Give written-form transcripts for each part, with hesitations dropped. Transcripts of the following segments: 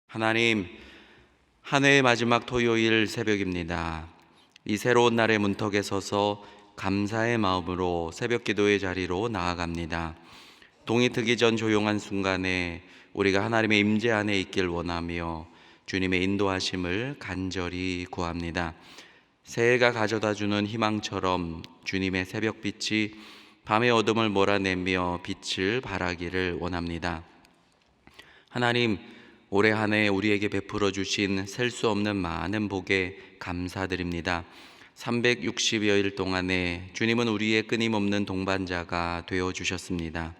하나님, 한 해의 마지막 토요일 새벽입니다. 이 새로운 날의 문턱에 서서 감사의 마음으로 새벽 기도의 자리로 나아갑니다. 동이 트기 전 조용한 순간에 우리가 하나님의 임재 안에 있길 원하며 주님의 인도하심을 간절히 구합니다. 새해가 가져다주는 희망처럼 주님의 새벽빛이 밤의 어둠을 몰아내며 빛을 발하기를 원합니다. 하나님, 올해 한 해 우리에게 베풀어 주신 셀 수 없는 많은 복에 감사드립니다. 360여일 동안에 주님은 우리의 끊임없는 동반자가 되어 주셨습니다.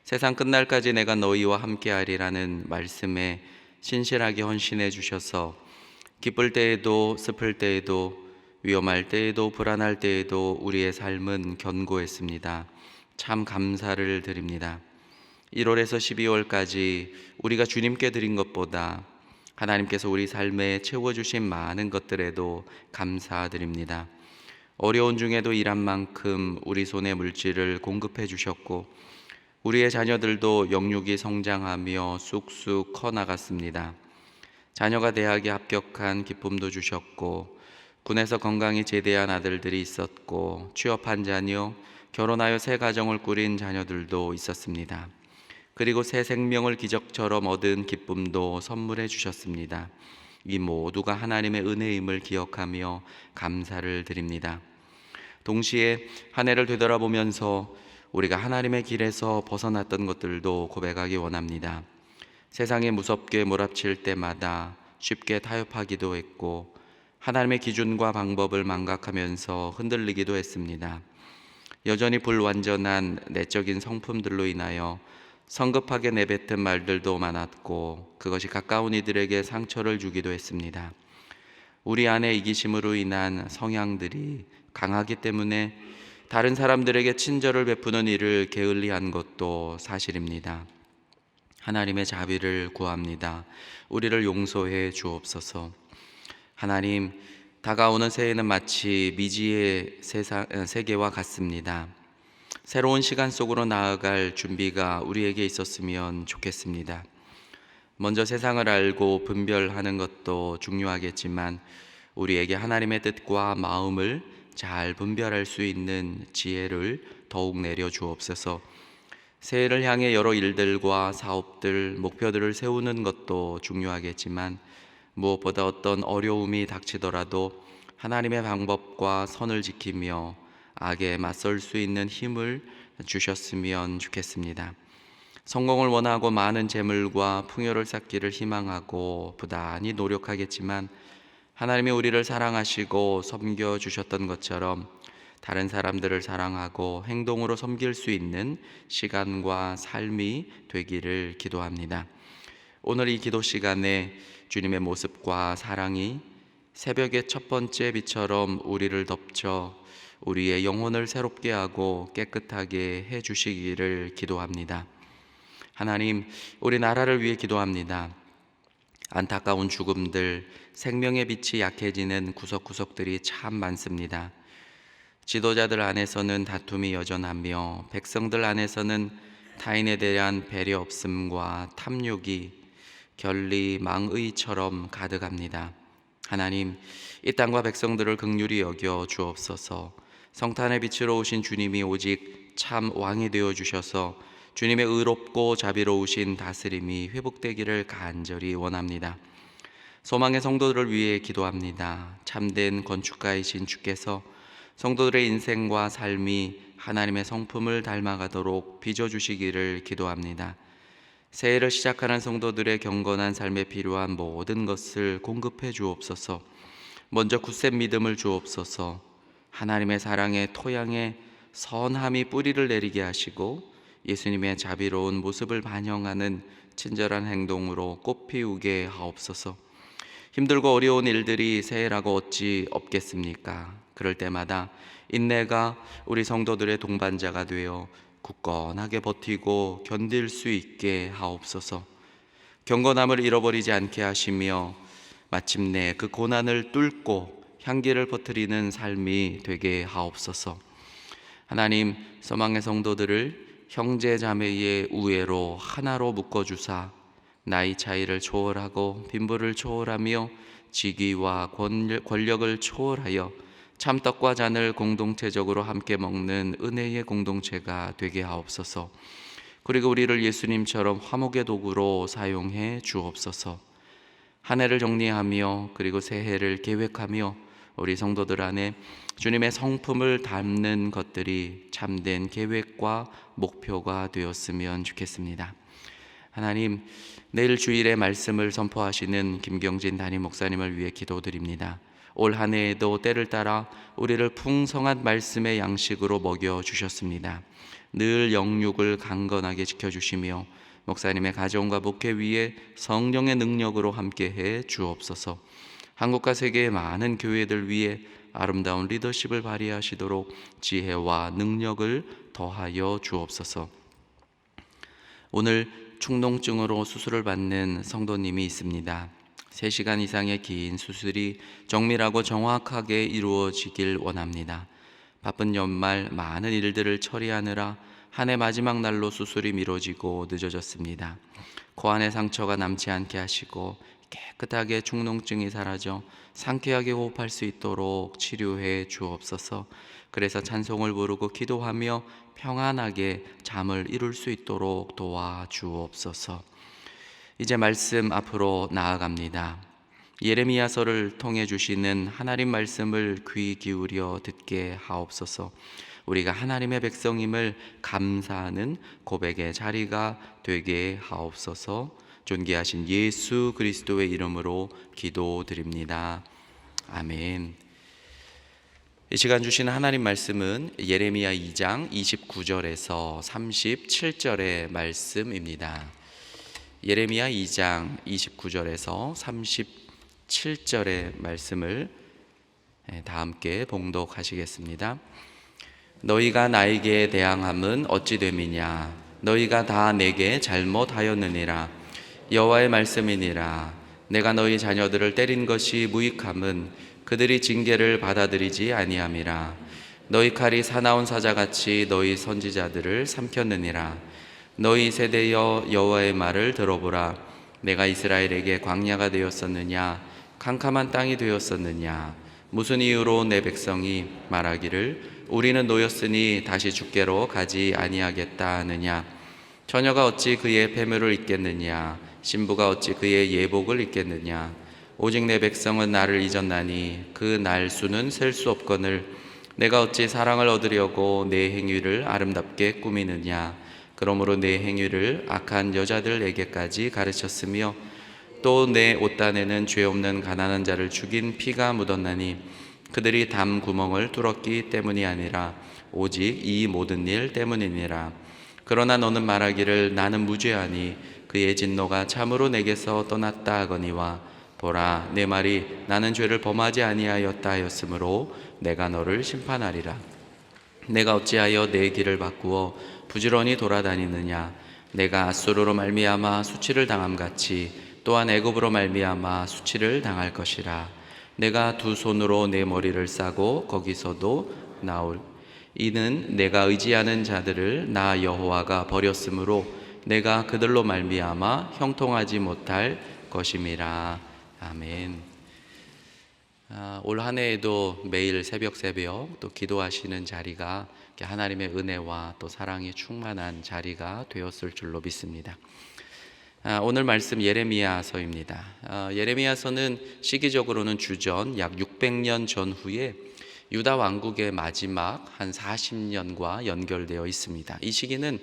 세상 끝날까지 내가 너희와 함께하리라는 말씀에 신실하게 헌신해 주셔서 기쁠 때에도 슬플 때에도 위험할 때에도 불안할 때에도 우리의 삶은 견고했습니다. 참 감사를 드립니다. 1월에서 12월까지 우리가 주님께 드린 것보다 하나님께서 우리 삶에 채워주신 많은 것들에도 감사드립니다. 어려운 중에도 일한 만큼 우리 손에 물질을 공급해 주셨고 우리의 자녀들도 영육이 성장하며 쑥쑥 커 나갔습니다. 자녀가 대학에 합격한 기쁨도 주셨고 군에서 건강히 제대한 아들들이 있었고 취업한 자녀, 결혼하여 새 가정을 꾸린 자녀들도 있었습니다. 그리고 새 생명을 기적처럼 얻은 기쁨도 선물해 주셨습니다. 이 모두가 하나님의 은혜임을 기억하며 감사를 드립니다. 동시에 한 해를 되돌아보면서 우리가 하나님의 길에서 벗어났던 것들도 고백하기 원합니다. 세상에 무섭게 몰아칠 때마다 쉽게 타협하기도 했고 하나님의 기준과 방법을 망각하면서 흔들리기도 했습니다. 여전히 불완전한 내적인 성품들로 인하여 성급하게 내뱉은 말들도 많았고 그것이 가까운 이들에게 상처를 주기도 했습니다. 우리 안에 이기심으로 인한 성향들이 강하기 때문에 다른 사람들에게 친절을 베푸는 일을 게을리한 것도 사실입니다. 하나님의 자비를 구합니다. 우리를 용서해 주옵소서. 하나님, 다가오는 새해는 마치 미지의 세계와 같습니다. 새로운 시간 속으로 나아갈 준비가 우리에게 있었으면 좋겠습니다. 먼저 세상을 알고 분별하는 것도 중요하겠지만 우리에게 하나님의 뜻과 마음을 잘 분별할 수 있는 지혜를 더욱 내려 주옵소서. 새해를 향해 여러 일들과 사업들, 목표들을 세우는 것도 중요하겠지만 무엇보다 어떤 어려움이 닥치더라도 하나님의 방법과 선을 지키며 악에 맞설 수 있는 힘을 주셨으면 좋겠습니다. 성공을 원하고 많은 재물과 풍요를 쌓기를 희망하고 부단히 노력하겠지만 하나님이 우리를 사랑하시고 섬겨주셨던 것처럼 다른 사람들을 사랑하고 행동으로 섬길 수 있는 시간과 삶이 되기를 기도합니다. 오늘 이 기도 시간에 주님의 모습과 사랑이 새벽의 첫 번째 빛처럼 우리를 덮쳐 우리의 영혼을 새롭게 하고 깨끗하게 해주시기를 기도합니다. 하나님, 우리 나라를 위해 기도합니다. 안타까운 죽음들, 생명의 빛이 약해지는 구석구석들이 참 많습니다. 지도자들 안에서는 다툼이 여전하며 백성들 안에서는 타인에 대한 배려 없음과 탐욕이 결리 망의처럼 가득합니다. 하나님, 이 땅과 백성들을 긍휼히 여겨 주옵소서. 성탄의 빛으로 오신 주님이 오직 참 왕이 되어 주셔서 주님의 의롭고 자비로우신 다스림이 회복되기를 간절히 원합니다. 소망의 성도들을 위해 기도합니다. 참된 건축가이신 주께서 성도들의 인생과 삶이 하나님의 성품을 닮아가도록 빚어주시기를 기도합니다. 새해를 시작하는 성도들의 경건한 삶에 필요한 모든 것을 공급해 주옵소서. 먼저 굳센 믿음을 주옵소서. 하나님의 사랑의 토양에 선함이 뿌리를 내리게 하시고 예수님의 자비로운 모습을 반영하는 친절한 행동으로 꽃피우게 하옵소서. 힘들고 어려운 일들이 새해라고 어찌 없겠습니까? 그럴 때마다 인내가 우리 성도들의 동반자가 되어 굳건하게 버티고 견딜 수 있게 하옵소서. 경건함을 잃어버리지 않게 하시며 마침내 그 고난을 뚫고 향기를 퍼뜨리는 삶이 되게 하옵소서. 하나님, 소망의 성도들을 형제 자매의 우애로 하나로 묶어주사 나이 차이를 초월하고 빈부를 초월하며 직위와 권력을 초월하여 참떡과 잔을 공동체적으로 함께 먹는 은혜의 공동체가 되게 하옵소서. 그리고 우리를 예수님처럼 화목의 도구로 사용해 주옵소서. 한 해를 정리하며 그리고 새해를 계획하며 우리 성도들 안에 주님의 성품을 담는 것들이 참된 계획과 목표가 되었으면 좋겠습니다. 하나님, 내일 주일에 말씀을 선포하시는 김경진 담임 목사님을 위해 기도드립니다. 올 한 해에도 때를 따라 우리를 풍성한 말씀의 양식으로 먹여주셨습니다. 늘 영육을 강건하게 지켜주시며 목사님의 가정과 목회 위에 성령의 능력으로 함께해 주옵소서. 한국과 세계의 많은 교회들 위해 아름다운 리더십을 발휘하시도록 지혜와 능력을 더하여 주옵소서. 오늘 충농증으로 수술을 받는 성도님이 있습니다. 3시간 이상의 긴 수술이 정밀하고 정확하게 이루어지길 원합니다. 바쁜 연말 많은 일들을 처리하느라 한 해 마지막 날로 수술이 미뤄지고 늦어졌습니다. 코 안에 상처가 남지 않게 하시고 깨끗하게 충농증이 사라져 상쾌하게 호흡할 수 있도록 치료해 주옵소서. 그래서 찬송을 부르고 기도하며 평안하게 잠을 이룰 수 있도록 도와주옵소서. 이제 말씀 앞으로 나아갑니다. 예레미야서를 통해 주시는 하나님 말씀을 귀 기울여 듣게 하옵소서. 우리가 하나님의 백성임을 감사하는 고백의 자리가 되게 하옵소서. 존귀하신 예수 그리스도의 이름으로 기도드립니다. 아멘. 이 시간 주시는 하나님 말씀은 예레미야 2장 29절에서 37절의 말씀입니다. 예레미야 2장 29절에서 37절의 말씀을 다 함께 봉독하시겠습니다. 너희가 나에게 대항함은 어찌 됨이냐? 너희가 다 내게 잘못하였느니라. 여호와의 말씀이니라. 내가 너희 자녀들을 때린 것이 무익함은 그들이 징계를 받아들이지 아니함이라. 너희 칼이 사나운 사자같이 너희 선지자들을 삼켰느니라. 너희 세대여 여호와의 말을 들어보라. 내가 이스라엘에게 광야가 되었었느냐? 캄캄한 땅이 되었었느냐? 무슨 이유로 내 백성이 말하기를 우리는 노였으니 다시 주께로 가지 아니하겠다 하느냐? 처녀가 어찌 그의 패물을 입겠느냐? 신부가 어찌 그의 예복을 입겠느냐? 오직 내 백성은 나를 잊었나니 그 날 수는 셀 수 없거늘 내가 어찌 사랑을 얻으려고 내 행위를 아름답게 꾸미느냐? 그러므로 내 행위를 악한 여자들에게까지 가르쳤으며 또 내 옷단에는 죄 없는 가난한 자를 죽인 피가 묻었나니 그들이 담 구멍을 뚫었기 때문이 아니라 오직 이 모든 일 때문이니라. 그러나 너는 말하기를 나는 무죄하니 그의 진노가 참으로 내게서 떠났다 하거니와 보라 내 말이 나는 죄를 범하지 아니하였다 하였으므로 내가 너를 심판하리라. 내가 어찌하여 내 길을 바꾸어 부지런히 돌아다니느냐? 내가 앗수르로 말미암아 수치를 당함같이 또한 애굽으로 말미암아 수치를 당할 것이라. 내가 두 손으로 내 머리를 싸고 거기서도 나올 이는 내가 의지하는 자들을 나 여호와가 버렸으므로 내가 그들로 말미암아 형통하지 못할 것임이라. 아멘. 올 한 해에도 매일 새벽 또 기도하시는 자리가 하나님의 은혜와 또 사랑이 충만한 자리가 되었을 줄로 믿습니다. 오늘 말씀 예레미야서입니다. 예레미야서는 시기적으로는 주전 약 600년 전후에 유다 왕국의 마지막 한 40년과 연결되어 있습니다. 이 시기는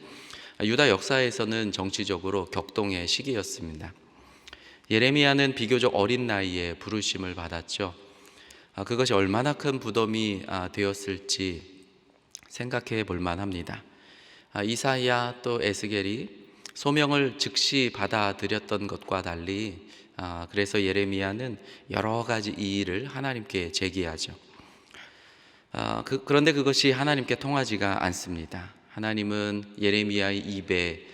유다 역사에서는 정치적으로 격동의 시기였습니다. 예레미야는 비교적 어린 나이에 부르심을 받았죠. 그것이 얼마나 큰 부담이 되었을지 생각해 볼 만합니다. 이사야 또 에스겔이 소명을 즉시 받아들였던 것과 달리 그래서 예레미야는 여러 가지 이의를 하나님께 제기하죠. 그런데 그것이 하나님께 통하지가 않습니다. 하나님은 예레미야의 입에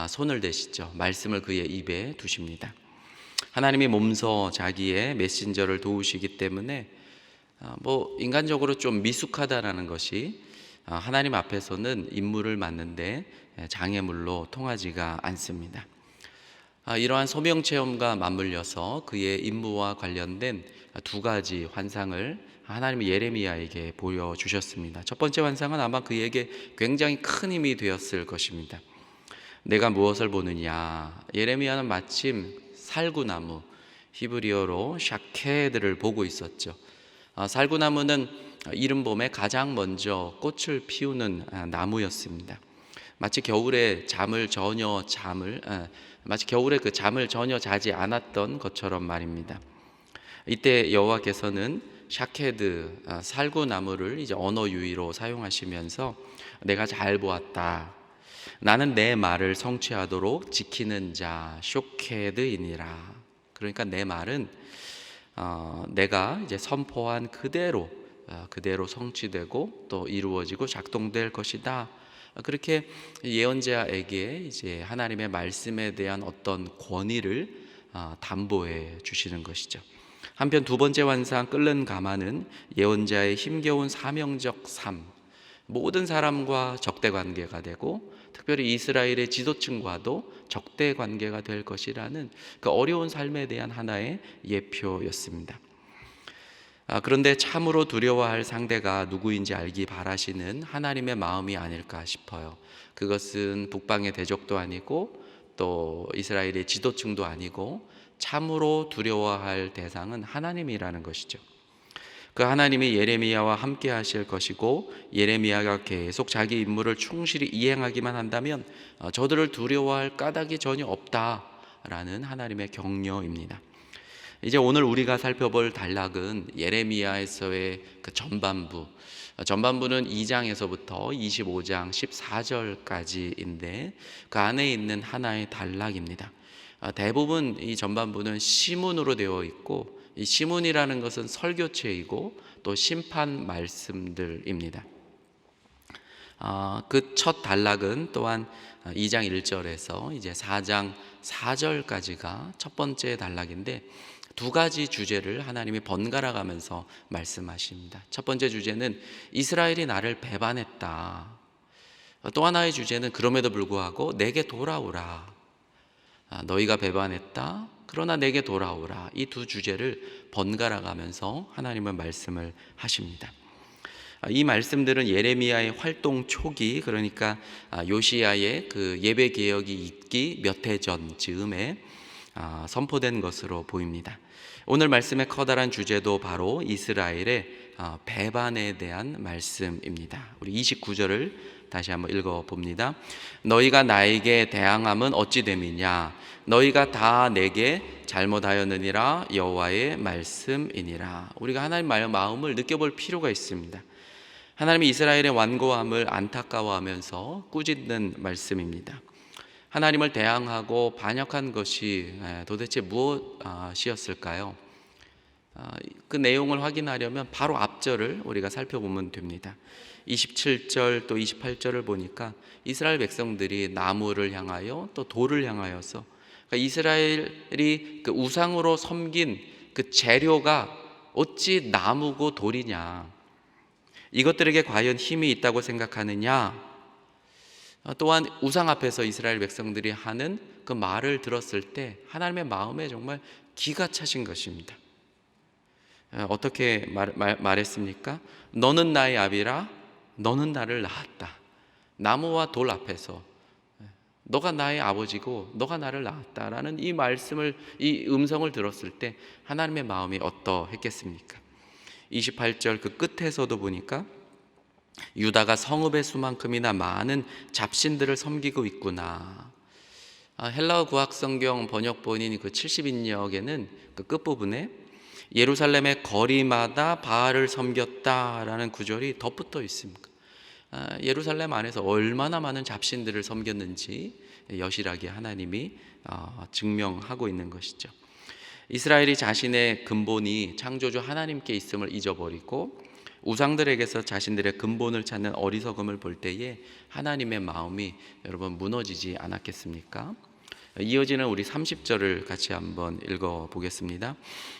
손을 대시죠. 말씀을 그의 입에 두십니다. 하나님이 몸소 자기의 메신저를 도우시기 때문에 인간적으로 좀 미숙하다라는 것이 하나님 앞에서는 임무를 맡는데 장애물로 통하지가 않습니다. 이러한 소명 체험과 맞물려서 그의 임무와 관련된 두 가지 환상을 하나님이 예레미야에게 보여주셨습니다. 첫 번째 환상은 아마 그에게 굉장히 큰 힘이 되었을 것입니다. 내가 무엇을 보느냐? 예레미야는 마침 살구나무, 히브리어로 샤케드를 보고 있었죠. 살구나무는 이른 봄에 가장 먼저 꽃을 피우는 나무였습니다. 마치 겨울에 그 잠을 전혀 자지 않았던 것처럼 말입니다. 이때 여호와께서는 샤케드, 살구나무를 이제 언어 유희로 사용하시면서 내가 잘 보았다. 나는 내 말을 성취하도록 지키는 자 쇼케드이니라. 그러니까 내 말은 내가 이제 선포한 그대로 성취되고 또 이루어지고 작동될 것이다. 그렇게 예언자에게 이제 하나님의 말씀에 대한 어떤 권위를 담보해 주시는 것이죠. 한편 두 번째 환상 끓는 가마는 예언자의 힘겨운 사명적 삶, 모든 사람과 적대 관계가 되고 특별히 이스라엘의 지도층과도 적대 관계가 될 것이라는 그 어려운 삶에 대한 하나의 예표였습니다. 그런데 참으로 두려워할 상대가 누구인지 알기 바라시는 하나님의 마음이 아닐까 싶어요. 그것은 북방의 대적도 아니고 또 이스라엘의 지도층도 아니고 참으로 두려워할 대상은 하나님이라는 것이죠. 그 하나님이 예레미야와 함께 하실 것이고 예레미야가 계속 자기 임무를 충실히 이행하기만 한다면 저들을 두려워할 까닭이 전혀 없다라는 하나님의 격려입니다. 이제 오늘 우리가 살펴볼 단락은 예레미야에서의 그 전반부는 2장에서부터 25장 14절까지인데 그 안에 있는 하나의 단락입니다. 대부분 이 전반부는 시문으로 되어 있고 이 시문이라는 것은 설교체이고 또 심판 말씀들입니다. 그 첫 단락은 또한 2장 1절에서 이제 4장 4절까지가 첫 번째 단락인데 두 가지 주제를 하나님이 번갈아 가면서 말씀하십니다. 첫 번째 주제는 이스라엘이 나를 배반했다. 또 하나의 주제는 그럼에도 불구하고 내게 돌아오라. 너희가 배반했다. 그러나 내게 돌아오라. 이 두 주제를 번갈아 가면서 하나님은 말씀을 하십니다. 이 말씀들은 예레미야의 활동 초기, 그러니까 요시야의 그 예배 개혁이 있기 몇 해 전 즈음에 선포된 것으로 보입니다. 오늘 말씀의 커다란 주제도 바로 이스라엘의 배반에 대한 말씀입니다. 우리 29절을 다시 한번 읽어봅니다. 너희가 나에게 대항함은 어찌 됨이냐? 너희가 다 내게 잘못하였느니라. 여호와의 말씀이니라. 우리가 하나님의 마음을 느껴볼 필요가 있습니다. 하나님이 이스라엘의 완고함을 안타까워하면서 꾸짖는 말씀입니다. 하나님을 대항하고 반역한 것이 도대체 무엇이었을까요? 그 내용을 확인하려면 바로 앞절을 우리가 살펴보면 됩니다. 27절 또 28절을 보니까 이스라엘 백성들이 나무를 향하여 또 돌을 향하여서 그러니까 이스라엘이 그 우상으로 섬긴 그 재료가 어찌 나무고 돌이냐, 이것들에게 과연 힘이 있다고 생각하느냐, 또한 우상 앞에서 이스라엘 백성들이 하는 그 말을 들었을 때 하나님의 마음에 정말 기가 차신 것입니다. 어떻게 말했습니까? 너는 나의 아비라, 너는 나를 낳았다. 나무와 돌 앞에서 너가 나의 아버지고 너가 나를 낳았다라는 이 말씀을, 이 음성을 들었을 때 하나님의 마음이 어떠했겠습니까? 28절 그 끝에서도 보니까 유다가 성읍의 수만큼이나 많은 잡신들을 섬기고 있구나. 헬라어 구약성경 번역본인 그 70인역에는 그 끝부분에 예루살렘의 거리마다 바알을 섬겼다라는 구절이 덧붙어 있습니다. 예루살렘 안에서 얼마나 많은 잡신들을 섬겼는지 여실하게 하나님이 증명하고 있는 것이죠. 이스라엘이 자신의 근본이 창조주 하나님께 있음을 잊어버리고 우상들에게서 자신들의 근본을 찾는 어리석음을 볼 때에 하나님의 마음이 여러분 무너지지 않았겠습니까? 이어지는 우리 30절을 같이 한번 읽어보겠습니다.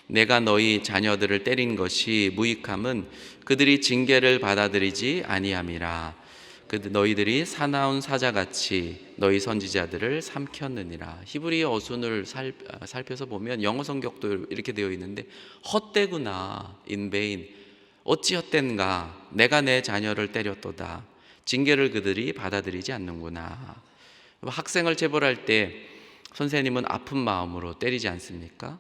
내가 너희 자녀들을 때린 것이 무익함은 그들이 징계를 받아들이지 아니함이라. 너희들이 사나운 사자같이 너희 선지자들을 삼켰느니라. 히브리 어순을 살펴서 보면 영어 성격도 이렇게 되어 있는데 헛되구나, in vain, 어찌 헛된가, 내가 내 자녀를 때렸도다, 징계를 그들이 받아들이지 않는구나. 학생을 체벌할 때 선생님은 아픈 마음으로 때리지 않습니까?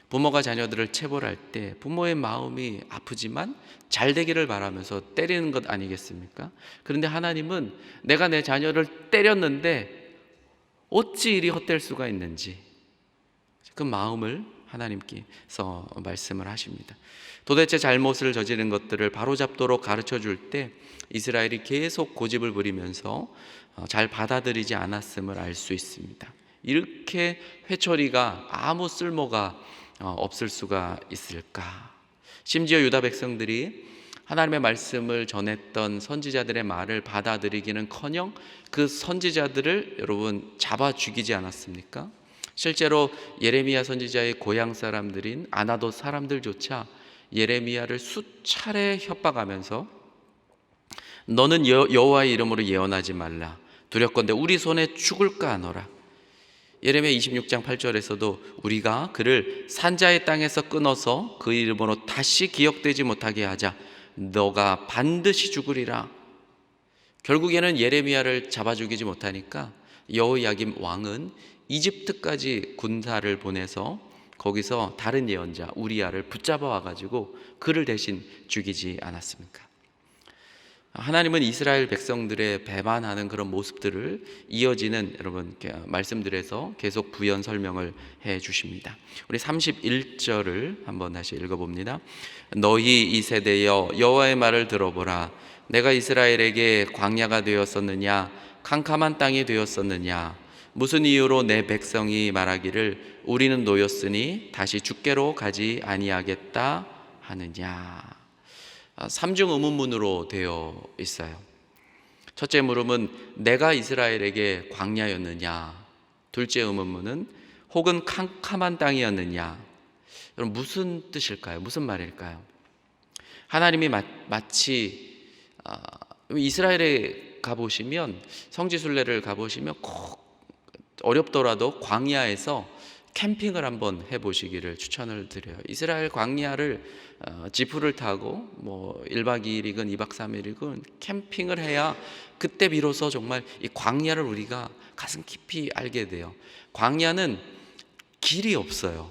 부모가 자녀들을 체벌할 때 부모의 마음이 아프지만 잘 되기를 바라면서 때리는 것 아니겠습니까? 그런데 하나님은 내가 내 자녀를 때렸는데 어찌 이리 헛될 수가 있는지 그 마음을 하나님께서 말씀을 하십니다. 도대체 잘못을 저지른 것들을 바로잡도록 가르쳐 줄 때 이스라엘이 계속 고집을 부리면서 잘 받아들이지 않았음을 알 수 있습니다. 이렇게 회초리가 아무 쓸모가 없을 수가 있을까? 심지어 유다 백성들이 하나님의 말씀을 전했던 선지자들의 말을 받아들이기는커녕 그 선지자들을 여러분 잡아 죽이지 않았습니까? 실제로 예레미야 선지자의 고향 사람들인 아나돗 사람들조차 예레미야를 수차례 협박하면서 너는 여호와의 이름으로 예언하지 말라, 두렵건대 우리 손에 죽을까 하노라. 예레미야 26장 8절에서도 우리가 그를 산자의 땅에서 끊어서 그 이름으로 다시 기억되지 못하게 하자, 너가 반드시 죽으리라. 결국에는 예레미야를 잡아 죽이지 못하니까 여호야김 왕은 이집트까지 군사를 보내서 거기서 다른 예언자 우리야를 붙잡아 와가지고 그를 대신 죽이지 않았습니까? 하나님은 이스라엘 백성들의 배반하는 그런 모습들을 이어지는 여러분 말씀들에서 계속 부연 설명을 해 주십니다. 우리 31절을 한번 다시 읽어봅니다. 너희 이 세대여 여호와의 말을 들어보라. 내가 이스라엘에게 광야가 되었었느냐, 캄캄한 땅이 되었었느냐. 무슨 이유로 내 백성이 말하기를 우리는 노였으니 다시 죽게로 가지 아니하겠다 하느냐. 3중 의문문으로 되어 있어요. 첫째 물음은 내가 이스라엘에게 광야였느냐, 둘째 의문문은 혹은 캄캄한 땅이었느냐. 여러분 무슨 뜻일까요? 무슨 말일까요? 하나님이 마치 이스라엘에 가보시면, 성지순례를 가보시면 꼭 어렵더라도 광야에서 캠핑을 한번 해보시기를 추천을 드려요. 이스라엘 광야를 지프를 타고 1박 2일이건 2박 3일이건 캠핑을 해야 그때 비로소 정말 이 광야를 우리가 가슴 깊이 알게 돼요. 광야는 길이 없어요.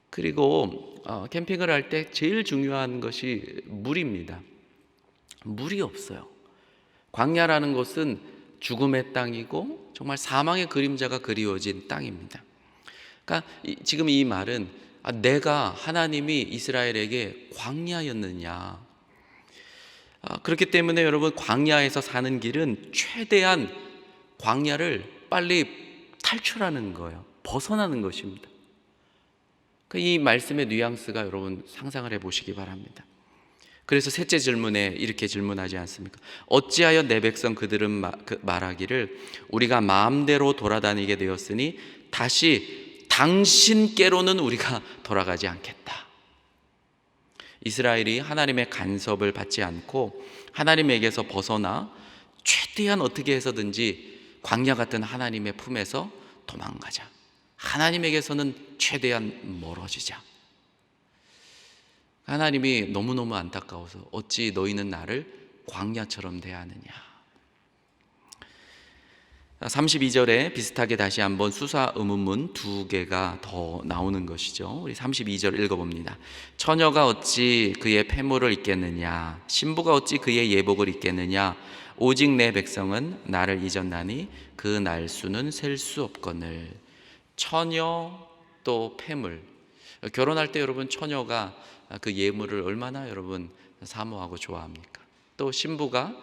그리고 캠핑을 할 때 제일 중요한 것이 물입니다. 물이 없어요. 광야라는 곳은 죽음의 땅이고 정말 사망의 그림자가 그리워진 땅입니다. 그러니까 지금 이 말은 내가 하나님이 이스라엘에게 광야였느냐. 그렇기 때문에 여러분 광야에서 사는 길은 최대한 광야를 빨리 탈출하는 거예요. 벗어나는 것입니다. 이 말씀의 뉘앙스가 여러분 상상을 해보시기 바랍니다. 그래서 셋째 질문에 이렇게 질문하지 않습니까? 어찌하여 내 백성 그들은 말하기를 우리가 마음대로 돌아다니게 되었으니 다시 당신께로는 우리가 돌아가지 않겠다. 이스라엘이 하나님의 간섭을 받지 않고 하나님에게서 벗어나 최대한 어떻게 해서든지 광야 같은 하나님의 품에서 도망가자. 하나님에게서는 최대한 멀어지자. 하나님이 너무너무 안타까워서 어찌 너희는 나를 광야처럼 대하느냐. 32절에 비슷하게 다시 한번 수사 의문문 2개가 더 나오는 것이죠. 우리 32절 읽어봅니다. 처녀가 어찌 그의 폐물을 입겠느냐, 신부가 어찌 그의 예복을 입겠느냐. 오직 내 백성은 나를 잊었나니 그 날수는 셀 수 없거늘. 처녀 또 폐물. 결혼할 때 여러분 처녀가 그 예물을 얼마나 여러분 사모하고 좋아합니까? 또 신부가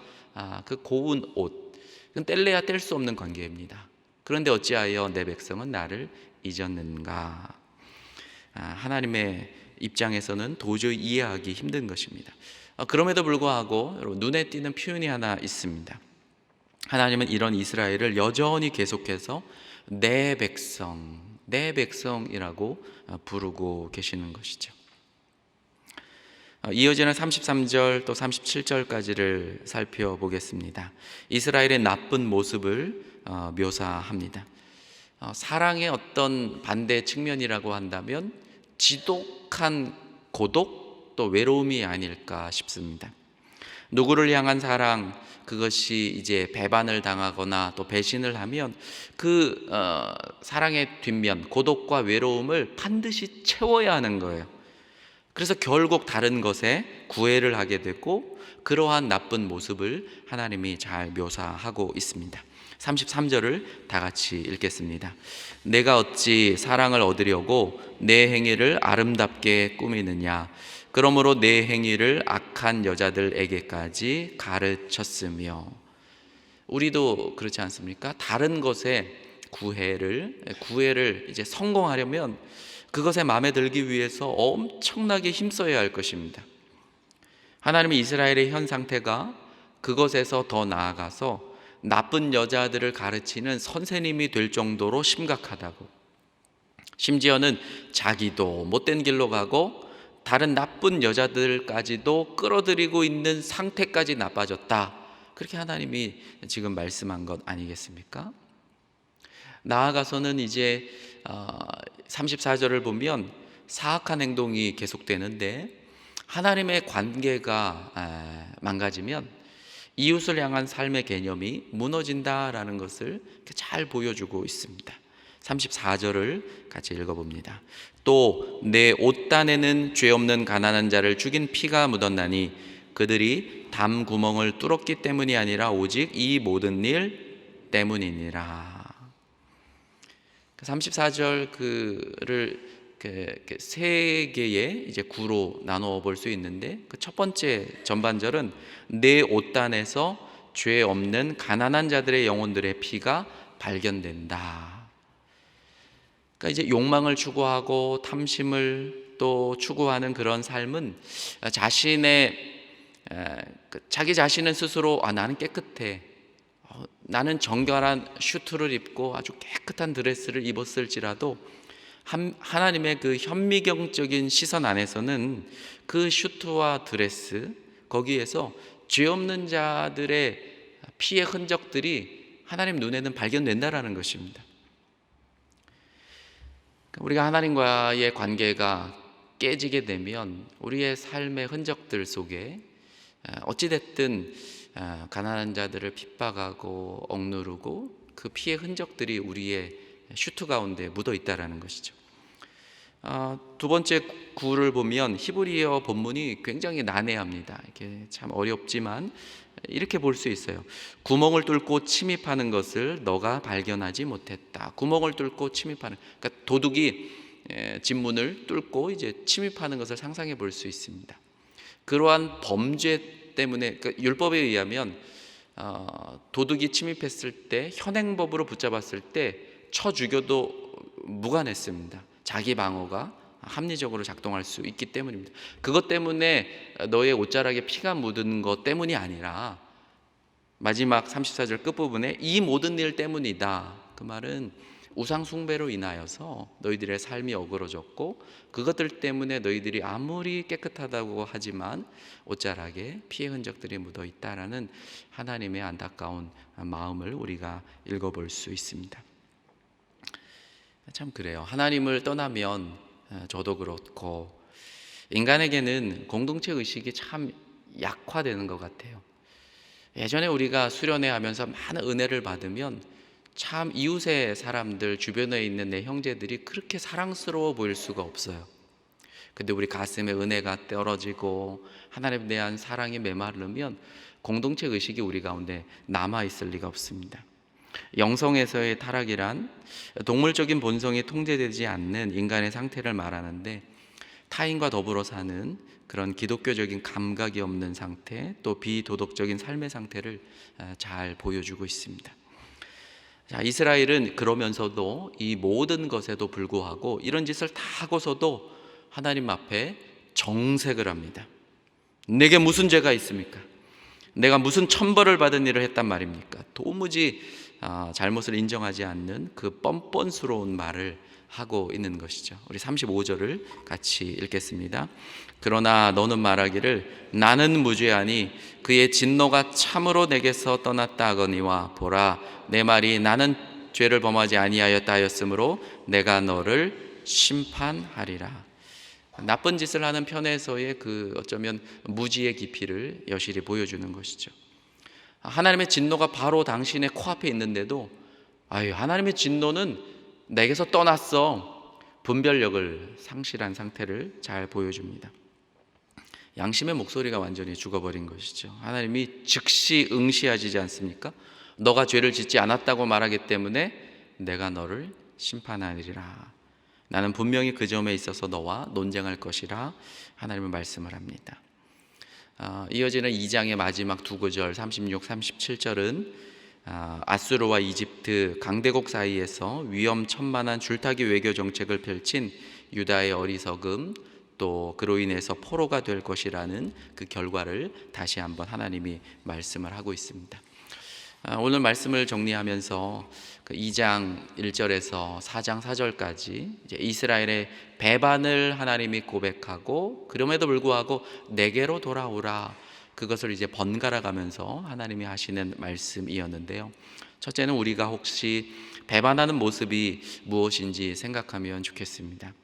그 고운 옷, 그건 뗄래야 뗄 수 없는 관계입니다. 그런데 어찌하여 내 백성은 나를 잊었는가? 하나님의 입장에서는 도저히 이해하기 힘든 것입니다. 그럼에도 불구하고 여러분 눈에 띄는 표현이 하나 있습니다. 하나님은 이런 이스라엘을 여전히 계속해서 내 백성, 내 백성이라고 부르고 계시는 것이죠. 이어지는 33절 또 37절까지를 살펴보겠습니다. 이스라엘의 나쁜 모습을 묘사합니다. 사랑의 어떤 반대 측면이라고 한다면 지독한 고독 또 외로움이 아닐까 싶습니다. 누구를 향한 사랑, 그것이 이제 배반을 당하거나 또 배신을 하면 그 사랑의 뒷면 고독과 외로움을 반드시 채워야 하는 거예요. 그래서 결국 다른 것에 구애를 하게 되고, 그러한 나쁜 모습을 하나님이 잘 묘사하고 있습니다. 33절을 다 같이 읽겠습니다. 내가 어찌 사랑을 얻으려고 내 행위를 아름답게 꾸미느냐. 그러므로 내 행위를 악한 여자들에게까지 가르쳤으며. 우리도 그렇지 않습니까? 다른 것에 구애를 이제 성공하려면 그것에 마음에 들기 위해서 엄청나게 힘써야 할 것입니다. 하나님이 이스라엘의 현 상태가 그것에서 더 나아가서 나쁜 여자들을 가르치는 선생님이 될 정도로 심각하다고, 심지어는 자기도 못된 길로 가고 다른 나쁜 여자들까지도 끌어들이고 있는 상태까지 나빠졌다, 그렇게 하나님이 지금 말씀한 것 아니겠습니까? 나아가서는 이제 34절을 보면 사악한 행동이 계속되는데, 하나님의 관계가 망가지면 이웃을 향한 삶의 개념이 무너진다라는 것을 잘 보여주고 있습니다. 34절을 같이 읽어봅니다. 또 내 옷단에는 죄 없는 가난한 자를 죽인 피가 묻었나니 그들이 담 구멍을 뚫었기 때문이 아니라 오직 이 모든 일 때문이니라. 34절 그를 세 개의 이제 구로 나누어 볼 수 있는데, 그 첫 번째 전반절은 내 옷단에서 죄 없는 가난한 자들의 영혼들의 피가 발견된다. 그러니까 이제 욕망을 추구하고 탐심을 또 추구하는 그런 삶은 자기 자신은 스스로 나는 깨끗해, 나는 정결한 슈트를 입고 아주 깨끗한 드레스를 입었을지라도 하나님의 그 현미경적인 시선 안에서는 그 슈트와 드레스 거기에서 죄 없는 자들의 피의 흔적들이 하나님 눈에는 발견된다라는 것입니다. 우리가 하나님과의 관계가 깨지게 되면 우리의 삶의 흔적들 속에 어찌됐든 가난한 자들을 핍박하고 억누르고 그 피의 흔적들이 우리의 슈트 가운데 묻어 있다라는 것이죠. 두 번째 구를 보면 히브리어 본문이 굉장히 난해합니다. 이게 참 어렵지만 이렇게 볼 수 있어요. 구멍을 뚫고 침입하는 것을 너가 발견하지 못했다. 구멍을 뚫고 침입하는, 그러니까 도둑이 집 문을 뚫고 이제 침입하는 것을 상상해 볼 수 있습니다. 그러한 범죄 때문에, 그러니까 율법에 의하면 도둑이 침입했을 때 현행법으로 붙잡았을 때 쳐 죽여도 무관했습니다. 자기 방어가 합리적으로 작동할 수 있기 때문입니다. 그것 때문에 너의 옷자락에 피가 묻은 것 때문이 아니라 마지막 34절 끝부분에 이 모든 일 때문이다. 그 말은 우상 숭배로 인하여서 너희들의 삶이 어그러졌고 그것들 때문에 너희들이 아무리 깨끗하다고 하지만 옷자락에 피의 흔적들이 묻어 있다라는 하나님의 안타까운 마음을 우리가 읽어볼 수 있습니다. 참 그래요. 하나님을 떠나면 저도 그렇고 인간에게는 공동체 의식이 참 약화되는 것 같아요. 예전에 우리가 수련회 하면서 많은 은혜를 받으면 참 이웃의 사람들, 주변에 있는 내 형제들이 그렇게 사랑스러워 보일 수가 없어요. 근데 우리 가슴에 은혜가 떨어지고 하나님에 대한 사랑이 메마르면 공동체 의식이 우리 가운데 남아있을 리가 없습니다. 영성에서의 타락이란 동물적인 본성이 통제되지 않는 인간의 상태를 말하는데, 타인과 더불어 사는 그런 기독교적인 감각이 없는 상태, 또 비도덕적인 삶의 상태를 잘 보여주고 있습니다. 자, 이스라엘은 그러면서도 이 모든 것에도 불구하고 이런 짓을 다 하고서도 하나님 앞에 정색을 합니다. 내게 무슨 죄가 있습니까? 내가 무슨 천벌을 받은 일을 했단 말입니까? 도무지 잘못을 인정하지 않는 그 뻔뻔스러운 말을 하고 있는 것이죠. 우리 35절을 같이 읽겠습니다. 그러나 너는 말하기를 나는 무죄하니 그의 진노가 참으로 내게서 떠났다 하거니와 보라 내 말이 나는 죄를 범하지 아니하였다 하였으므로 내가 너를 심판하리라. 나쁜 짓을 하는 편에서의 그 어쩌면 무지의 깊이를 여실히 보여주는 것이죠. 하나님의 진노가 바로 당신의 코앞에 있는데도 하나님의 진노는 내게서 떠났어. 분별력을 상실한 상태를 잘 보여줍니다. 양심의 목소리가 완전히 죽어버린 것이죠. 하나님이 즉시 응시하시지 않습니까? 너가 죄를 짓지 않았다고 말하기 때문에 내가 너를 심판하리라. 나는 분명히 그 점에 있어서 너와 논쟁할 것이라 하나님은 말씀을 합니다. 이어지는 2장의 마지막 두 구절 36, 37절은 아수르와 이집트 강대국 사이에서 위험천만한 줄타기 외교 정책을 펼친 유다의 어리석음, 또 그로 인해서 포로가 될 것이라는 그 결과를 다시 한번 하나님이 말씀을 하고 있습니다. 오늘 말씀을 정리하면서 그 2장 1절에서 4장 4절까지 이제 이스라엘의 배반을 하나님이 고백하고 그럼에도 불구하고 내게로 돌아오라, 그것을 이제 번갈아 가면서 하나님이 하시는 말씀이었는데요. 첫째는 우리가 혹시 배반하는 모습이 무엇인지 생각하면 좋겠습니다.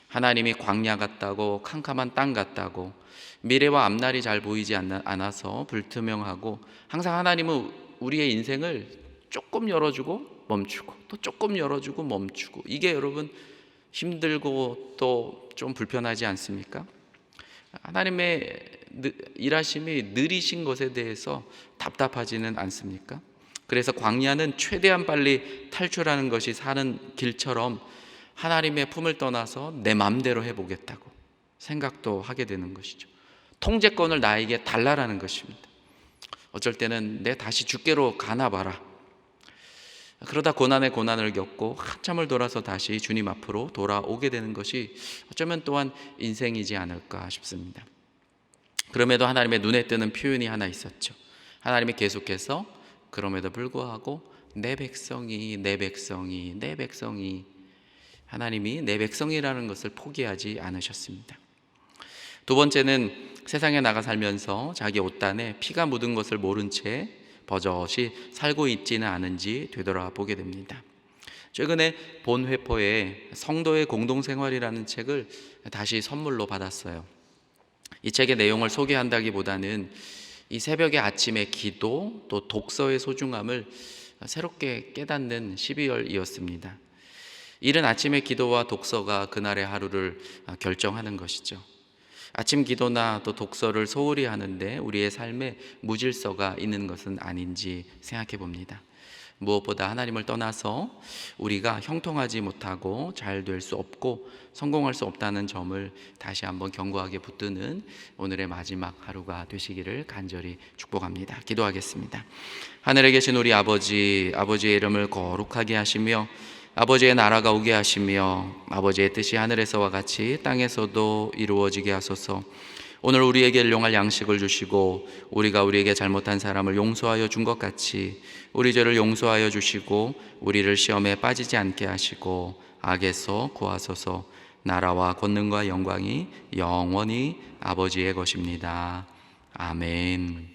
하나님이 광야 같다고, 캄캄한 땅 같다고, 미래와 앞날이 잘 보이지 않아서 불투명하고, 항상 하나님은 우리의 인생을 조금 열어주고 멈추고 또 조금 열어주고 멈추고, 이게 여러분 힘들고 또 좀 불편하지 않습니까? 하나님의 일하심이 느리신 것에 대해서 답답하지는 않습니까? 그래서 광야는 최대한 빨리 탈출하는 것이 사는 길처럼 하나님의 품을 떠나서 내 마음대로 해보겠다고 생각도 하게 되는 것이죠. 통제권을 나에게 달라라는 것입니다. 어쩔 때는 내 다시 주께로 가나 봐라. 그러다 고난에 고난을 겪고 한참을 돌아서 다시 주님 앞으로 돌아오게 되는 것이 어쩌면 또한 인생이지 않을까 싶습니다. 그럼에도 하나님의 눈에 띄는 표현이 하나 있었죠. 하나님이 계속해서 그럼에도 불구하고 내 백성이, 내 백성이, 내 백성이, 하나님이 내 백성이라는 것을 포기하지 않으셨습니다. 두 번째는 세상에 나가 살면서 자기 옷단에 피가 묻은 것을 모른 채 버젓이 살고 있지는 않은지 되돌아보게 됩니다. 최근에 본회포에 성도의 공동생활이라는 책을 다시 선물로 받았어요. 이 책의 내용을 소개한다기보다는 이 새벽의 아침의 기도 또 독서의 소중함을 새롭게 깨닫는 12월이었습니다. 이른 아침의 기도와 독서가 그날의 하루를 결정하는 것이죠. 아침 기도나 또 독서를 소홀히 하는데 우리의 삶에 무질서가 있는 것은 아닌지 생각해 봅니다. 무엇보다 하나님을 떠나서 우리가 형통하지 못하고 잘 될 수 없고 성공할 수 없다는 점을 다시 한번 견고하게 붙드는 오늘의 마지막 하루가 되시기를 간절히 축복합니다. 기도하겠습니다. 하늘에 계신 우리 아버지, 아버지의 이름을 거룩하게 하시며 아버지의 나라가 오게 하시며 아버지의 뜻이 하늘에서와 같이 땅에서도 이루어지게 하소서. 오늘 우리에게 일용할 양식을 주시고 우리가 우리에게 잘못한 사람을 용서하여 준 것 같이 우리 죄를 용서하여 주시고 우리를 시험에 빠지지 않게 하시고 악에서 구하소서. 나라와 권능과 영광이 영원히 아버지의 것입니다. 아멘.